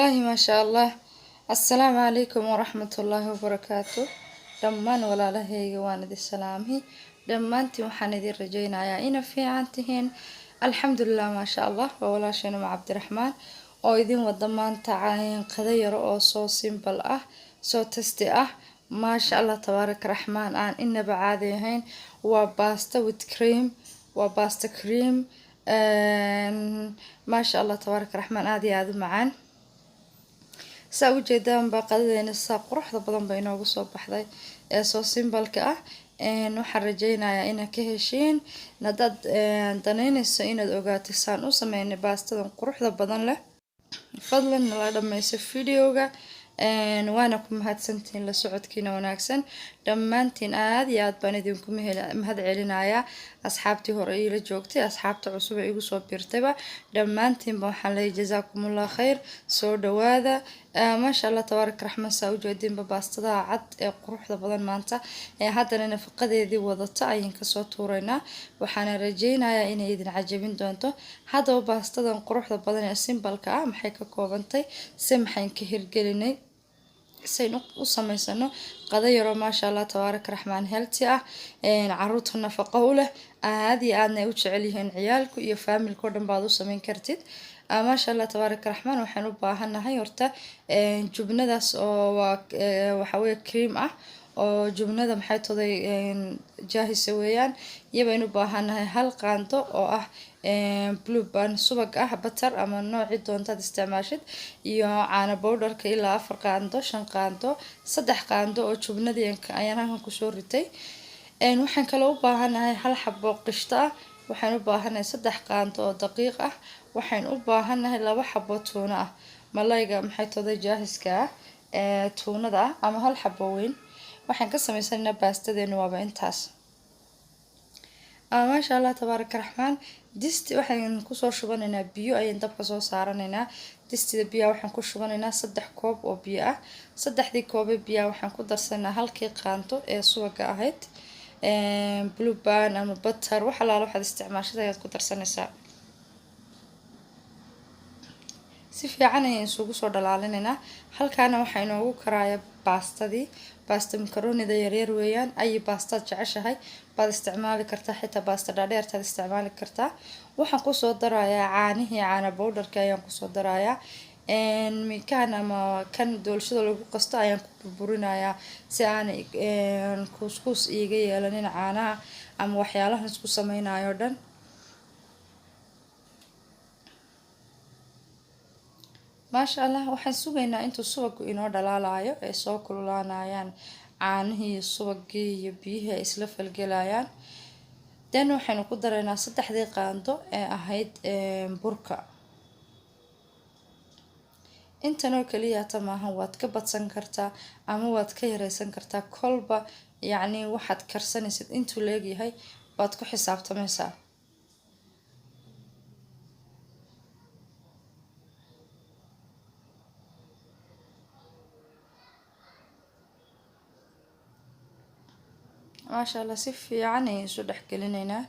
الله ما شاء الله. السلام عليكم ورحمة الله وبركاته. دمان ولا لهي واند السلامي دمانتي وحندي رجينا يا إنا في عنتهن. الحمد لله ما شاء الله ولا شيء مع عبد الرحمن oo idin wadamaan tacayn qadayar oo soo simple ah soo tasti ah maasha Allah tabaarak raxmaan aan inaba caadi ahayn waa pasta with cream waa pasta cream maasha Allah tabaarak raxmaan aad iyo aad u macaan saa u jeedaan baa qadadeena saa quruxda badan bay inoogu soo baxday ee soo simbalka ah waxaan rajaynayaa inaad ka heshiin nadaad danaynayso inaad ogaato saan u sameynay baastadan quruxda badan leh fadlan nala dhammayso videoga waana ku mahadsantiin la socodkiina wanaagsan dhammaantiin aad iyo aad baan idinku mahad celinayaa asxaabtii hore ila joogtay asxaabta cusub ee igu soo biirtayba dhammaantiinba waxaan leeyahay jazaakumullah khayr soo dhawaada maasha Allah tabaarak raxmaan saa u jeedinba baastada cad ee quruxda badan maanta ee haddana nafaqadeedii wadata ayaan ka soo tuuraynaa waxaana rajaynayaa inay idin cajabin doonto haddaba baastadan quruxda badan ee simbalka ah maxay ka koobantay si maxayn ka hirgelinay saynu u samaysano qada yaro maasha Allah tabaarak raxmaan healthy ah caruurta nafaqo u leh aad iyo aadna u jecel yihiin ciyaalku iyo familka oo dhan baad u samayn kartid maasha Allah tabaarak raxmaan waxaan u baahanahay horta jubnadaas oo waxa weeye cream ah oo jubnada maxay today jaahisa weeyaan iyabaynu u baahanahay hal qaando oo ah blue band subag ah butter ama nooci doontaad isticmaashid iyo caano powderka ilaa 4 qaando 5 qaando 3 qaando oo jubnadii ayaan halkan ku soo ritay waxaan kale u baahanahay hal xabo qishta ah waxaan u baahanahay 3 qaando oo daqiiq ah waxaan u baahanahay 2 xabo tuuna ah malayga maxay today jaahiska ah tuunada ama hal xabo weyn waxaan ka sameysanaynaa baastadeena waaba intaas maasha Allah tabaarak raxmaan disti waxaan ku soo shubanaynaa biyo ayaan dabka soo saaranaynaa distida biyo waxaan ku shubanaynaa 3 koob oo biyo ah 3dii koob ee biyo waxaan ku darsanaa halkii qaando ee subaga ahayd blue band ama butter waxa la waxaad isticmaashada ayaad ku darsanaysaa si fiican ayaan isugu soo dhalaalinaynaa halkaana waxaa inoogu karaaya baastadii baasta macaronida yaryar weeyaan ay baastaad jeceshahay baad isticmaali kartaa xitaa baasta dhaadheertaad isticmaali kartaa waxaan ku soo darayaa caanihii caana powderka ayaan ku soo darayaa mikaan ama kan doolshada lagu qasto ayaan ku burburinayaa si aan couscous iiga yeelanin caanaha ama waxyaalahan isku sameynayo dhan maasha Allah waxaan sugaynaa intuu subagu inoo dhalaalayo ee soo kululaanayaan caanihii subagii iyo biyihii ay isla falgelayaan dan waxaanu ku daraynaa 3dii qaando ee ahayd burka intanoo kaliya tamaahan waad ka badsan kartaa ama waad ka yareysan kartaa kolba yacni waxaad karsanaysid intuu leegyahay baad ku xisaabtamaysaa ما شاء الله سيف يعني شو نحكي لنا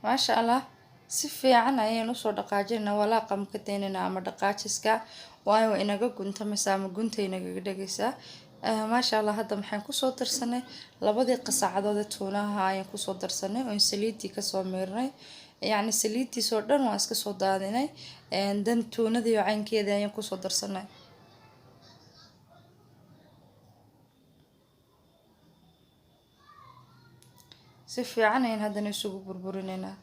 ما شاء الله si fiican ayaan u soo dhaqaajinaa walaaqa ma ka daynayna ama dhaqaajiska waayo inaga guntamaysa ama gunta inaga dhagaysa maasha Allah hadda maxaan ku soo darsanay labadii qasaacadood ee tuunaha ayaan ku soo darsanay oo saliidii ka soo meernay yacni saliidii soo dhan waan iska soo daadinay dan tuunadii caynkeeda ayaan ku soo darsanay si fiican ayaan haddana isugu burburinaynaa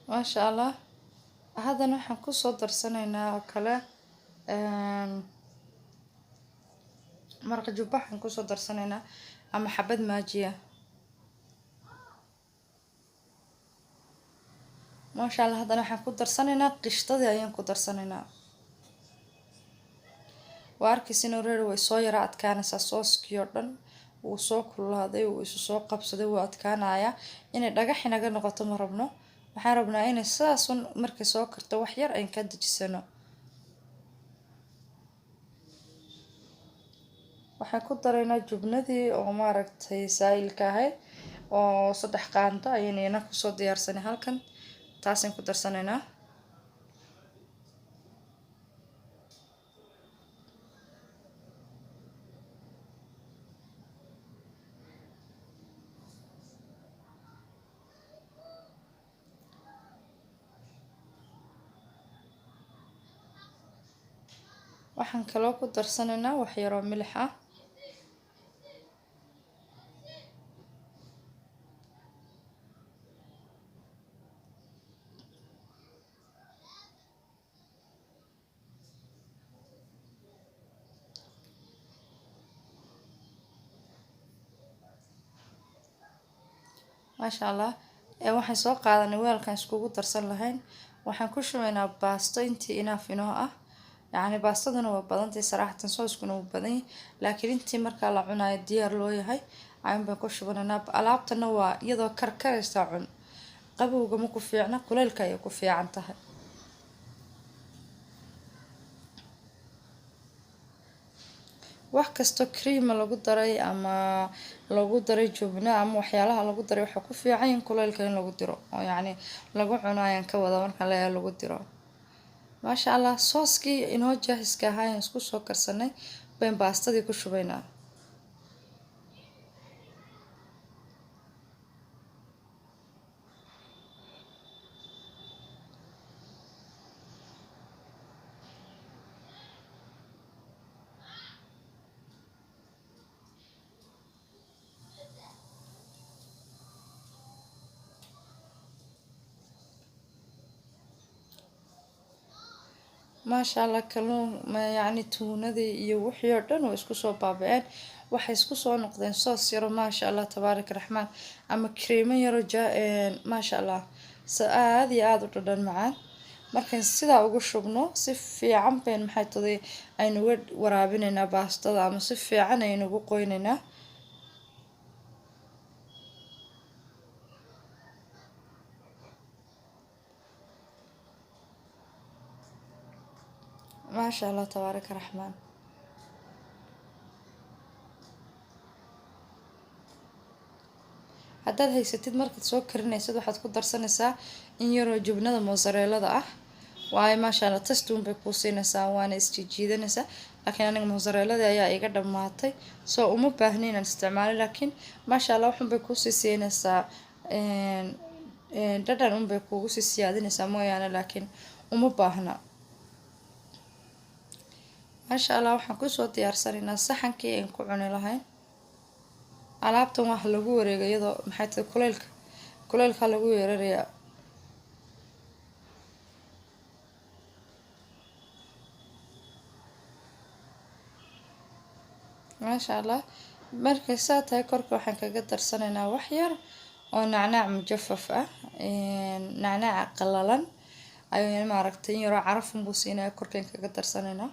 maasha allah. Haddana waxaan kusoo darsanaynaa oo kale maraq jubba waxaan kusoo darsanaynaa ama xabad maajiya. maasha allah. haddana waxaan ku darsanaynaa qishtadii ayaan ku darsanaynaa. waa arkaysin already way soo yara adkaanaysaa sooskii oo dhan wuu soo kululaaday wuu isu soo qabsaday wuu adkaanayaa. inay dhagax inaga noqoto ma rabno, waxaan rabnaa inay sidaasun markay soo karto wax yar ayn ka dejisano. waxaan ku daraynaa jubnadii oo maaragtay saayilka ahayd oo 3 qaando ayayna kusoo diyaarsanay halkan, taasaan ku darsanaynaa. waxaan kaloo ku darsanaynaa wax yaroo milix ah. maasha allah. waxaan soo qaadanay weelkan iskugu darsan lahayn. waxaan ku shubaynaa baasto intii inaaf inoo ah. yacni baastaduna waa badantay saraxatan, sooskuna wuu badan yahay, laakiin intii markaa la cunayo diyaar loo yahay ayuun baan ku shubanaynaa. alaabtana waa iyadoo karkaraysa cun, qabowga ma ku fiicna, kuleylka ayay ku fiican tahay. wax kasto creama lagu daray ama lagu daray jubna ama waxyaalaha lagu daray waxa ku fiican in kuleylka in lagu diro oo yacni lagu cuno ayaan ka wada marka lagu diro. maasha allah. sooskii inoo jaahiska ahaa ayaan isku soo karsanay bayn baastadii ku shubaynaa. maasha allah. kalluun yacni tuunadii iyo wixii oo dhan way isku soo baaba'een, waxay isku soo noqdeen soos yaro maasha allah tabaaraka raxmaan, ama creamo yaro maasha allah aad iyo aada u dhadhan macaan. markaan sidaa ugu shubno si fiican bayn maxay taday aynu uga waraabinaynaa baastada ama si fiican aynu ugu qoynaynaa. maasha allah tabaaraka raxmaan. haddaad haysatid markaad soo karinaysid waxaad ku darsanaysaa in yaroo jubnada mozzarellada ah. waayo maasha allah tastuun bay kuu siinaysaa waana isjiijiidanaysaa. laakiin aniga mozzarelladii ayaa iga dhammaatay soo uma baahni inaan isticmaalo, laakiin maasha allah waxun bay kuusii siinaysaa dhadhan unbay kuugu sii siyaadinaysaa mooyaane, laakiin uma baahna. maasha allah. waxaan kusoo diyaarsanaynaa saxankii aan ku cuni lahayn. alaabtan wax lagu wareega iyadoo maxay tahay kuleylka lagu weerarayaa. maasha allah. markay saa tahay korka waxaan kaga darsanaynaa wax yar oo nacnaac mujafaf ah, nacnaaca qalalan ayuu maaragtay in yaroo carafun buu siinaya, korkaan kaga darsanaynaa.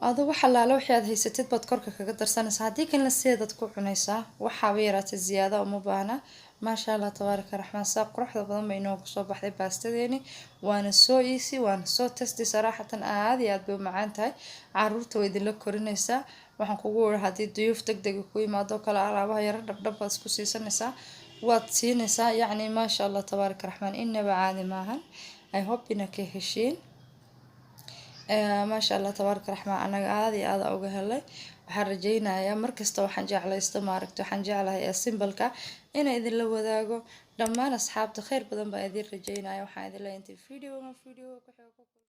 adoo wax allaala wixii aad haysatid baad korka kaga darsanaysaa, haddii kalena sideedaad ku cunaysaa, waxaaba yaraatay ziyaada uma baahna. maasha allah tabaaraka raxmaan. saa quruxda badan bay inoogu soo baxday baastadeeni, waana soo easy, waana soo tasty saraxatan aad iyo aad bay u macaan tahay. caruurta way idinla korinaysaa. waxaan kugu wari haddii duyuuf deg deg ku yimaado kale alaabaha yaro dhabdhab baad isku siisanaysaa, waad siinaysaa. yacni maasha allah tabaaraka raxmaan inaba caadi maahan. I hope ina ka heshiin. maasha allah tabaaraka raxmaan. anaga aada iyo aada uga helay. waxaan rajeynayaa markasta waxaan jeclaysto maaragta waxaan jeclahay ee simbalka inaan idinla wadaago dhammaan asxaabta. kheyr badan baa idin rajeynaya. waxaan idin leeyahay intii video